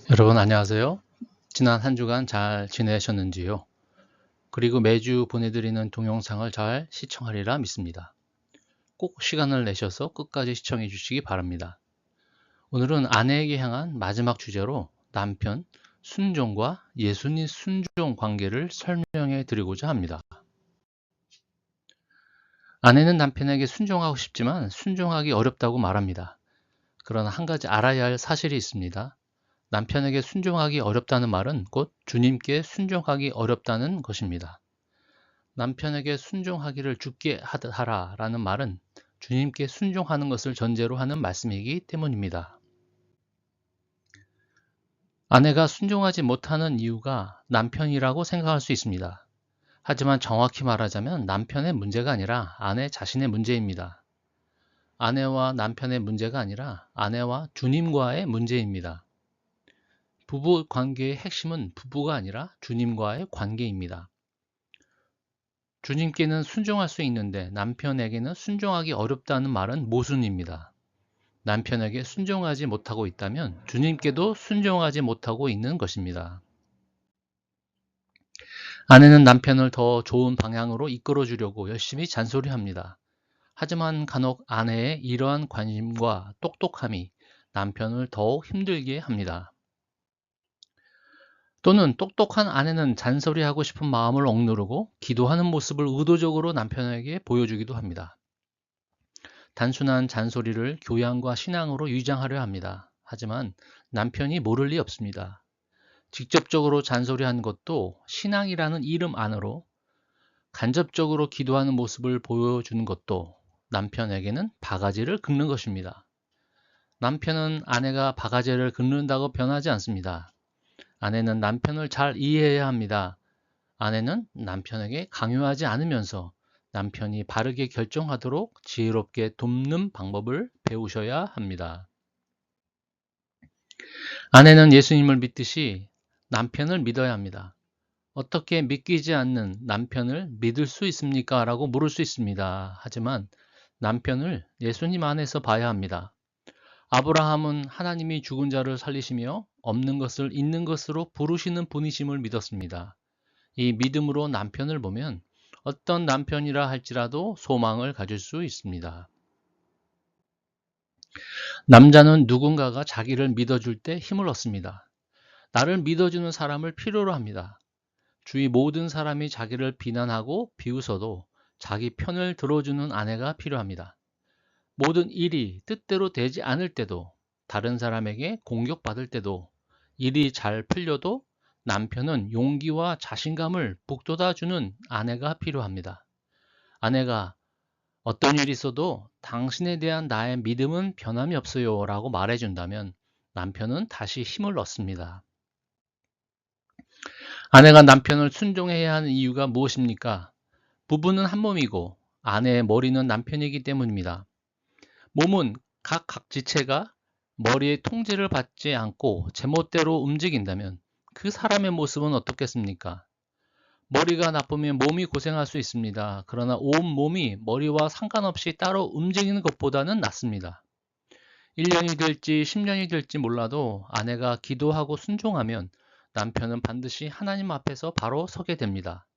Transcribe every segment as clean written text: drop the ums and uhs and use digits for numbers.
여러분 안녕하세요. 지난 한 주간 잘 지내셨는지요? 그리고 매주 보내드리는 동영상을 잘 시청하리라 믿습니다. 꼭 시간을 내셔서 끝까지 시청해 주시기 바랍니다. 오늘은 아내에게 향한 마지막 주제로 남편 순종과 예수님 순종 관계를 설명해 드리고자 합니다. 아내는 남편에게 순종하고 싶지만 순종하기 어렵다고 말합니다. 그러나 한 가지 알아야 할 사실이 있습니다. 남편에게 순종하기 어렵다는 말은 곧 주님께 순종하기 어렵다는 것입니다. 남편에게 순종하기를 죽게 하라 라는 말은 주님께 순종하는 것을 전제로 하는 말씀이기 때문입니다. 아내가 순종하지 못하는 이유가 남편이라고 생각할 수 있습니다. 하지만 정확히 말하자면 남편의 문제가 아니라 아내 자신의 문제입니다. 아내와 남편의 문제가 아니라 아내와 주님과의 문제입니다. 부부 관계의 핵심은 부부가 아니라 주님과의 관계입니다. 주님께는 순종할 수 있는데 남편에게는 순종하기 어렵다는 말은 모순입니다. 남편에게 순종하지 못하고 있다면 주님께도 순종하지 못하고 있는 것입니다. 아내는 남편을 더 좋은 방향으로 이끌어 주려고 열심히 잔소리합니다. 하지만 간혹 아내의 이러한 관심과 똑똑함이 남편을 더욱 힘들게 합니다. 또는 똑똑한 아내는 잔소리하고 싶은 마음을 억누르고 기도하는 모습을 의도적으로 남편에게 보여주기도 합니다. 단순한 잔소리를 교양과 신앙으로 위장하려 합니다. 하지만 남편이 모를 리 없습니다. 직접적으로 잔소리하는 것도 신앙이라는 이름 안으로 간접적으로 기도하는 모습을 보여주는 것도 남편에게는 바가지를 긁는 것입니다. 남편은 아내가 바가지를 긁는다고 변하지 않습니다. 아내는 남편을 잘 이해해야 합니다. 아내는 남편에게 강요하지 않으면서 남편이 바르게 결정하도록 지혜롭게 돕는 방법을 배우셔야 합니다. 아내는 예수님을 믿듯이 남편을 믿어야 합니다. 어떻게 믿기지 않는 남편을 믿을 수 있습니까? 라고 물을 수 있습니다. 하지만 남편을 예수님 안에서 봐야 합니다. 아브라함은 하나님이 죽은 자를 살리시며 없는 것을 있는 것으로 부르시는 분이심을 믿었습니다. 이 믿음으로 남편을 보면 어떤 남편이라 할지라도 소망을 가질 수 있습니다. 남자는 누군가가 자기를 믿어줄 때 힘을 얻습니다. 나를 믿어주는 사람을 필요로 합니다. 주위 모든 사람이 자기를 비난하고 비웃어도 자기 편을 들어주는 아내가 필요합니다. 모든 일이 뜻대로 되지 않을 때도, 다른 사람에게 공격받을 때도, 일이 잘 풀려도 남편은 용기와 자신감을 북돋아주는 아내가 필요합니다. 아내가 어떤 일이 있어도 당신에 대한 나의 믿음은 변함이 없어요 라고 말해준다면 남편은 다시 힘을 얻습니다. 아내가 남편을 순종해야 하는 이유가 무엇입니까? 부부는 한 몸이고 아내의 머리는 남편이기 때문입니다. 몸은 각 지체가 머리의 통제를 받지 않고 제멋대로 움직인다면 그 사람의 모습은 어떻겠습니까? 머리가 나쁘면 몸이 고생할 수 있습니다. 그러나 온 몸이 머리와 상관없이 따로 움직이는 것보다는 낫습니다. 1년이 될지 10년이 될지 몰라도 아내가 기도하고 순종하면 남편은 반드시 하나님 앞에서 바로 서게 됩니다.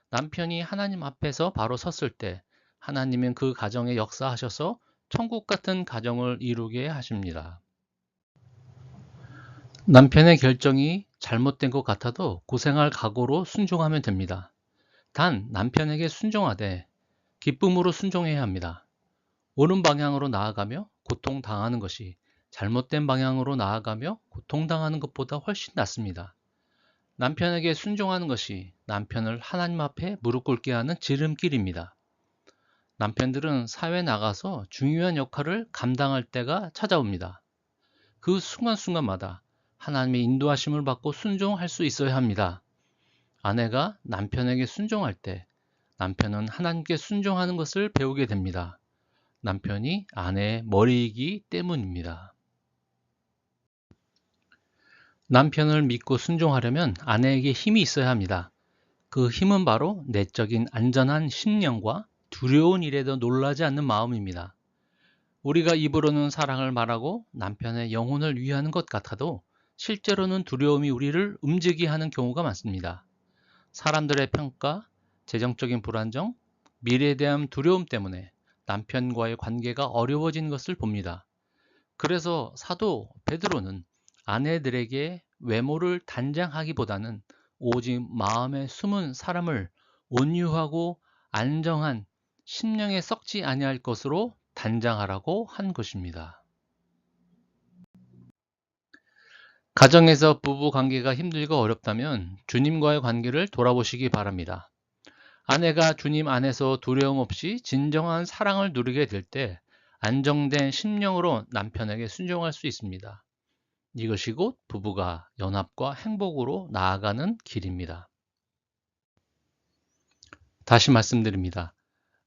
남편이 하나님 앞에서 바로 섰을 때 하나님은 그 가정에 역사하셔서 천국 같은 가정을 이루게 하십니다. 남편의 결정이 잘못된 것 같아도 고생할 각오로 순종하면 됩니다. 단 남편에게 순종하되 기쁨으로 순종해야 합니다. 옳은 방향으로 나아가며 고통당하는 것이 잘못된 방향으로 나아가며 고통당하는 것보다 훨씬 낫습니다. 남편에게 순종하는 것이 남편을 하나님 앞에 무릎 꿇게 하는 지름길입니다. 남편들은 사회에 나가서 중요한 역할을 감당할 때가 찾아옵니다. 그 순간순간마다 하나님의 인도하심을 받고 순종할 수 있어야 합니다. 아내가 남편에게 순종할 때 남편은 하나님께 순종하는 것을 배우게 됩니다. 남편이 아내의 머리이기 때문입니다. 남편을 믿고 순종하려면 아내에게 힘이 있어야 합니다. 그 힘은 바로 내적인 안전한 심령과 두려운 일에도 놀라지 않는 마음입니다. 우리가 입으로는 사랑을 말하고 남편의 영혼을 위하는 것 같아도 실제로는 두려움이 우리를 움직이게 하는 경우가 많습니다. 사람들의 평가, 재정적인 불안정, 미래에 대한 두려움 때문에 남편과의 관계가 어려워진 것을 봅니다. 그래서 사도 베드로는 아내들에게 외모를 단장하기보다는 오직 마음에 숨은 사람을 온유하고 안정한 심령에 썩지 아니할 것으로 단장하라고 한 것입니다. 가정에서 부부 관계가 힘들고 어렵다면 주님과의 관계를 돌아보시기 바랍니다. 아내가 주님 안에서 두려움 없이 진정한 사랑을 누리게 될 때 안정된 심령으로 남편에게 순종할 수 있습니다. 이것이 곧 부부가 연합과 행복으로 나아가는 길입니다. 다시 말씀드립니다.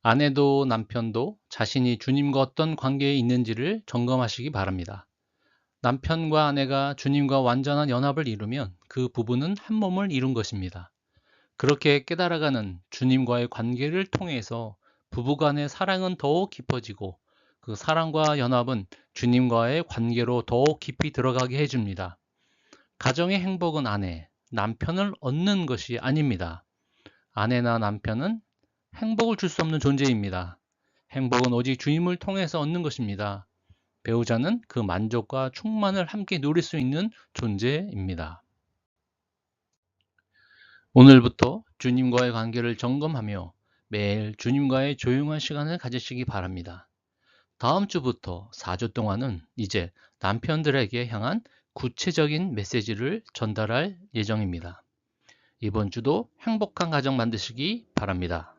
아내도 남편도 자신이 주님과 어떤 관계에 있는지를 점검하시기 바랍니다. 남편과 아내가 주님과 완전한 연합을 이루면 그 부부는 한 몸을 이룬 것입니다. 그렇게 깨달아가는 주님과의 관계를 통해서 부부간의 사랑은 더욱 깊어지고 그 사랑과 연합은 주님과의 관계로 더욱 깊이 들어가게 해줍니다. 가정의 행복은 아내, 남편을 얻는 것이 아닙니다. 아내나 남편은 행복을 줄 수 없는 존재입니다. 행복은 오직 주님을 통해서 얻는 것입니다. 배우자는 그 만족과 충만을 함께 누릴 수 있는 존재입니다. 오늘부터 주님과의 관계를 점검하며 매일 주님과의 조용한 시간을 가지시기 바랍니다. 다음 주부터 4주 동안은 이제 남편들에게 향한 구체적인 메시지를 전달할 예정입니다. 이번 주도 행복한 가정 만드시기 바랍니다.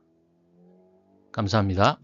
감사합니다.